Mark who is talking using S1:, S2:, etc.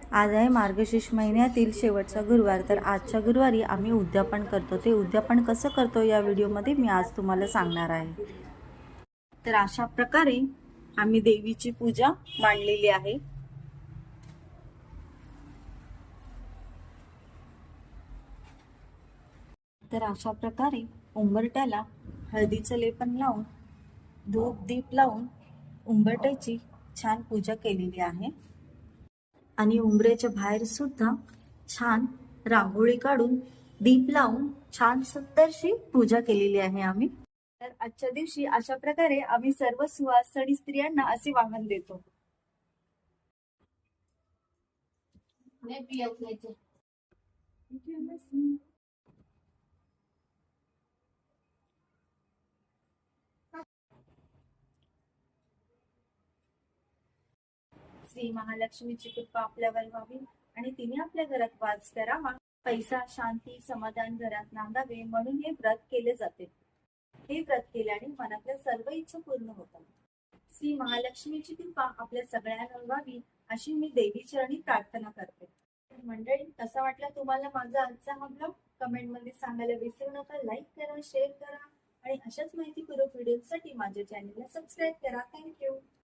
S1: आज आहे मार्गशीर्ष महिन्यातील शेवटचा गुरुवार। तर आजच्या गुरुवारी आम्ही उद्यापन करतो। ते उद्यापन कसं करतो या व्हिडिओमध्ये मी आज तुम्हाला सांगणार आहे। तर अशा प्रकारे आम्ही देवीची पूजा मांडलेली आहे। तर अशा प्रकारे उंबरट्याला हळदीचं लेपन लावून धूप दीप लावून उंबरट्याची छान पूजा केलेली आहे। आणि उंबऱ्याच्या बाहेर सुद्धा छान रांगोळी काढून दीप लावून छान सुंदरशी पूजा केलेली आहे आम्ही। तर आजच्या दिवशी अशा प्रकारे आम्ही सर्व सुवासिनी स्त्रियांना असे वाहन देतो। श्री महालक्ष्मीची कृपा आपल्यावर व्हावी आणि तिने आपल्या घरात वास करावा, पैसा शांती समाधान घरात नांदावे म्हणून हे व्रत केले जाते। हे व्रत केल्याने मनातल्या सर्व इच्छा पूर्ण होतात। श्री महालक्ष्मीची कृपा आपल्या सगळ्यांवर व्हावी अशी मी देवीचरणी प्रार्थना करते। मंडळी, कसा वाटला तुम्हाला माझा आजचा हा ब्लॉग? कमेंट मध्ये सांगायला विसरू नका। लाईक करा, शेअर करा आणि अशाच माहितीपूर्वक व्हिडिओसाठी माझ्या चॅनलला सबस्क्राईब करा। थँक्यू।